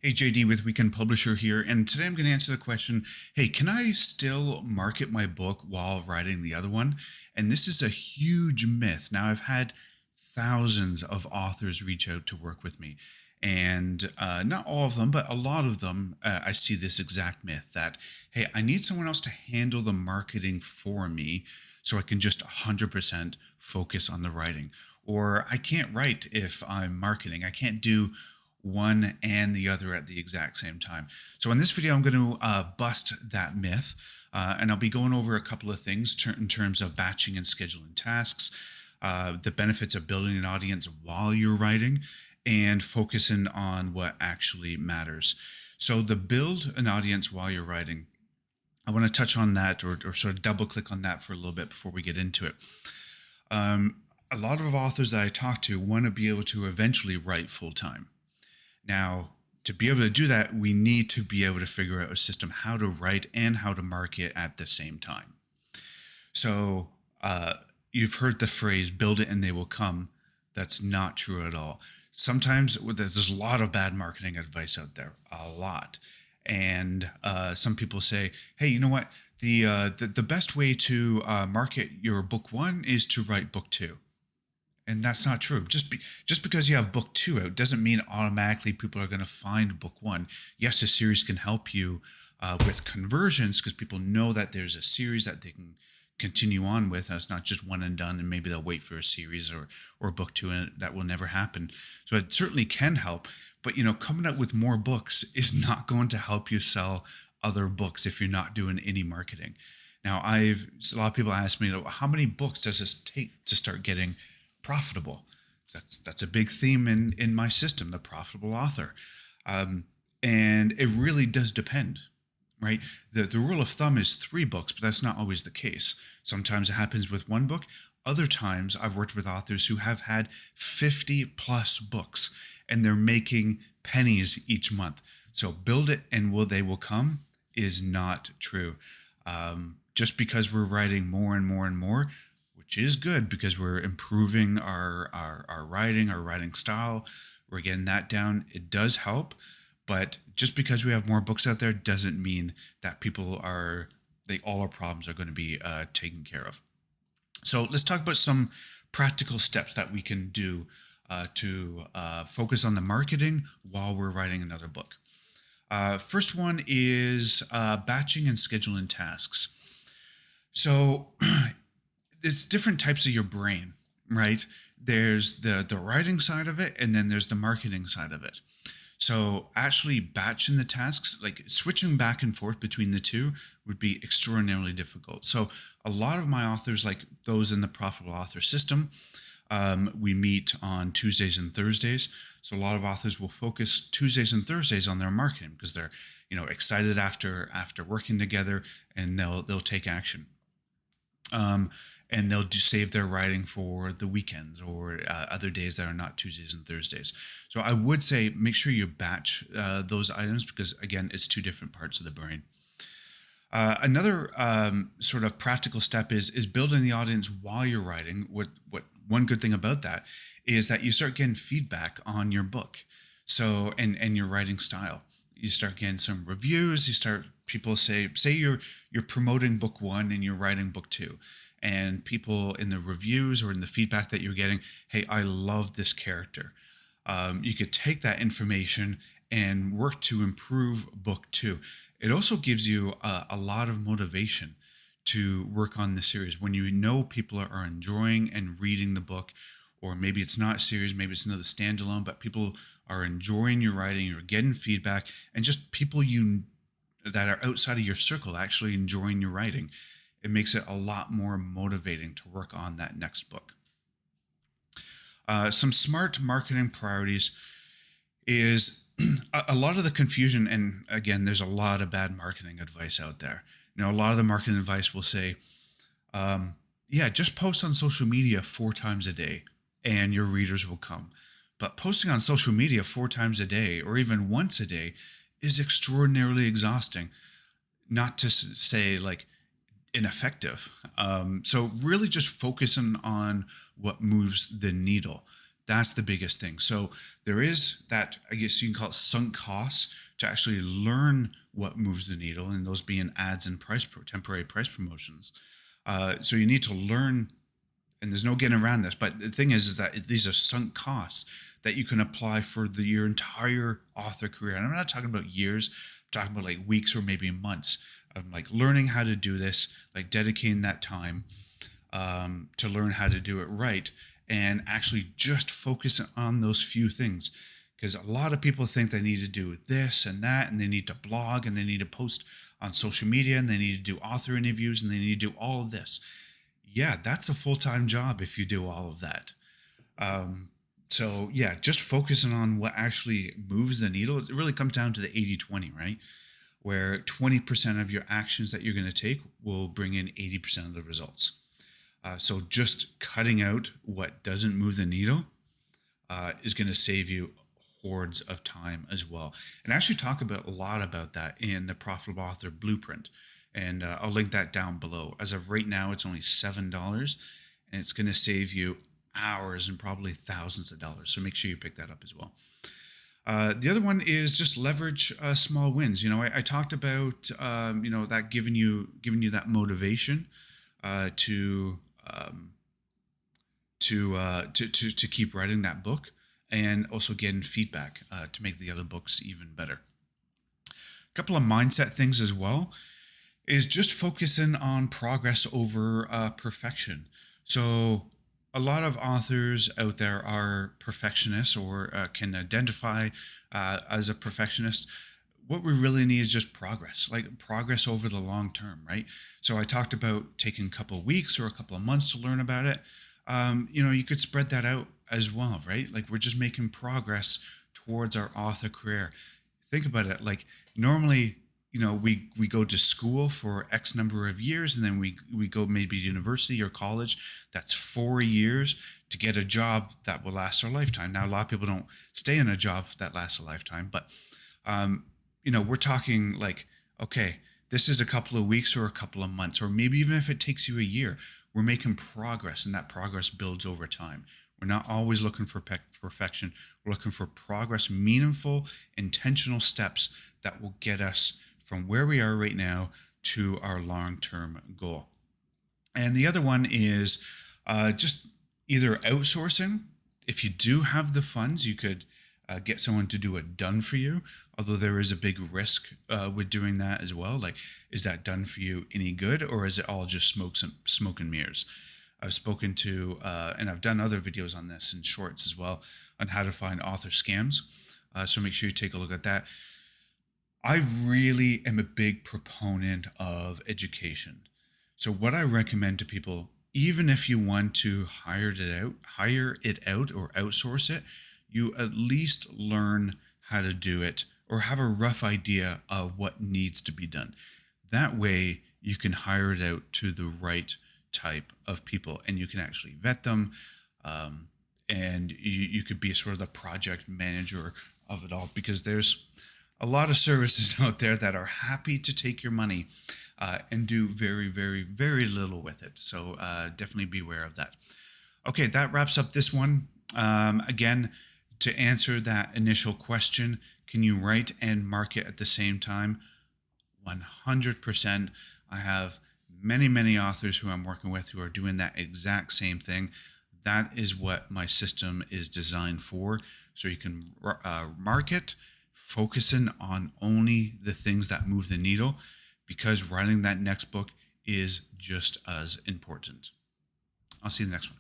Hey, JD with Weekend Publisher here, and today I'm going to answer the question, hey, can I still market my book while writing the other one? And this is a huge myth. Now, I've had thousands of authors reach out to work with me, and not all of them, but a lot of them, I see this exact myth that, hey, I need someone else to handle the marketing for me so I can just 100% focus on the writing. Or I can't write if I'm marketing. I can't do one and the other at the exact same time. So in this video, I'm going to bust that myth, and I'll be going over a couple of things in terms of batching and scheduling tasks, the benefits of building an audience while you're writing, and focusing on what actually matters. So the build an audience while you're writing, I want to touch on that or sort of double click on that for a little bit before we get into it. A lot of authors that I talk to want to be able to eventually write full time. Now, to be able to do that, we need to be able to figure out a system how to write and how to market at the same time. So you've heard the phrase, build it and they will come. That's not true at all. Sometimes there's a lot of bad marketing advice out there, a lot. And some people say, hey, you know what? The best way to market your book one is to write book two. And that's not true. Just because you have book two out doesn't mean automatically people are going to find book one. Yes, a series can help you with conversions because people know that there's a series that they can continue on with. It's not just one and done, and maybe they'll wait for a series or book two, and that will never happen. So it certainly can help. But coming up with more books is not going to help you sell other books if you're not doing any marketing. Now, a lot of people ask me, how many books does this take to start getting profitable? That's a big theme in my system, the profitable author. And it really does depend, right? The rule of thumb is 3 books, but that's not always the case. Sometimes it happens with 1 book. Other times I've worked with authors who have had 50 plus books and they're making pennies each month. So build it and they will come is not true. Just because we're writing more and more and more, which is good because we're improving our writing style, we're getting that down. It does help, but just because we have more books out there doesn't mean that all our problems are going to be taken care of. So let's talk about some practical steps that we can do to focus on the marketing while we're writing another book. First one is batching and scheduling tasks. So there's different types of your brain, right? There's the writing side of it, and then there's the marketing side of it. So actually batching the tasks, like switching back and forth between the two, would be extraordinarily difficult. So a lot of my authors, like those in the Profitable Author System, we meet on Tuesdays and Thursdays. So a lot of authors will focus Tuesdays and Thursdays on their marketing because they're excited after working together, and they'll take action. And they'll save their writing for the weekends or other days that are not Tuesdays and Thursdays. So I would say make sure you batch those items because, again, it's 2 different parts of the brain. Another sort of practical step is building the audience while you're writing. What one good thing about that is that you start getting feedback on your book, so and your writing style. You start getting some reviews. People say you're promoting book 1 and you're writing book 2. And people in the reviews or in the feedback that you're getting, hey, I love this character. You could take that information and work to improve book 2. It also gives you a lot of motivation to work on the series. When you know people are enjoying and reading the book, or maybe it's not a series, maybe it's another standalone, but people are enjoying your writing, you're getting feedback, and just people that are outside of your circle actually enjoying your writing. It makes it a lot more motivating to work on that next book. Some smart marketing priorities is a lot of the confusion, and again, there's a lot of bad marketing advice out there. A lot of the marketing advice will say, just post on social media 4 times a day and your readers will come. But posting on social media 4 times a day or even once a day is extraordinarily exhausting, not to say like ineffective. So really just focusing on what moves the needle. That's the biggest thing. So there is that, I guess you can call it sunk costs to actually learn what moves the needle, and those being ads and temporary price promotions. So you need to learn, and there's no getting around this. But the thing is that these are sunk costs that you can apply for your entire author career. And I'm not talking about years, I'm talking about like weeks or maybe months of like learning how to do this, like dedicating that time to learn how to do it right, and actually just focus on those few things. Because a lot of people think they need to do this and that, and they need to blog, and they need to post on social media, and they need to do author interviews, and they need to do all of this. Yeah, that's a full-time job if you do all of that. So yeah, just focusing on what actually moves the needle. It really comes down to the 80-20, right? Where 20% of your actions that you're going to take will bring in 80% of the results. So just cutting out what doesn't move the needle is going to save you hordes of time as well. And I actually talk about a lot about that in the Profitable Author Blueprint. And I'll link that down below. As of right now, it's only $7, and it's going to save you hours and probably thousands of dollars. So make sure you pick that up as well. The other one is just leverage small wins. I talked about that giving you that motivation to keep writing that book, and also getting feedback to make the other books even better. A couple of mindset things as well is just focusing on progress over perfection. So a lot of authors out there are perfectionists, or can identify as a perfectionist. What we really need is just progress, like progress over the long term, right? So I talked about taking a couple of weeks or a couple of months to learn about it. You could spread that out as well, right? Like we're just making progress towards our author career. Think about it. Like normally, we go to school for X number of years, and then we go maybe university or college. That's 4 years to get a job that will last our lifetime. Now, a lot of people don't stay in a job that lasts a lifetime, but we're talking like, okay, this is a couple of weeks or a couple of months, or maybe even if it takes you a year, we're making progress, and that progress builds over time. We're not always looking for perfection. We're looking for progress, meaningful, intentional steps that will get us from where we are right now to our long-term goal. And the other one is just either outsourcing. If you do have the funds, you could get someone to do it done for you, although there is a big risk with doing that as well. Like, is that done for you any good, or is it all just smoke and mirrors? I've spoken to, and I've done other videos on this in shorts as well, on how to find author scams. So make sure you take a look at that. I really am a big proponent of education. So what I recommend to people, even if you want to hire it out or outsource it, you at least learn how to do it, or have a rough idea of what needs to be done. That way you can hire it out to the right type of people, and you can actually vet them, and you could be sort of the project manager of it all, because there's a lot of services out there that are happy to take your money and do very, very, very little with it. So definitely beware of that. Okay, that wraps up this one. Again, to answer that initial question, can you write and market at the same time? 100%. I have many, many authors who I'm working with who are doing that exact same thing. That is what my system is designed for. So you can market, focusing on only the things that move the needle, because writing that next book is just as important. I'll see you in the next one.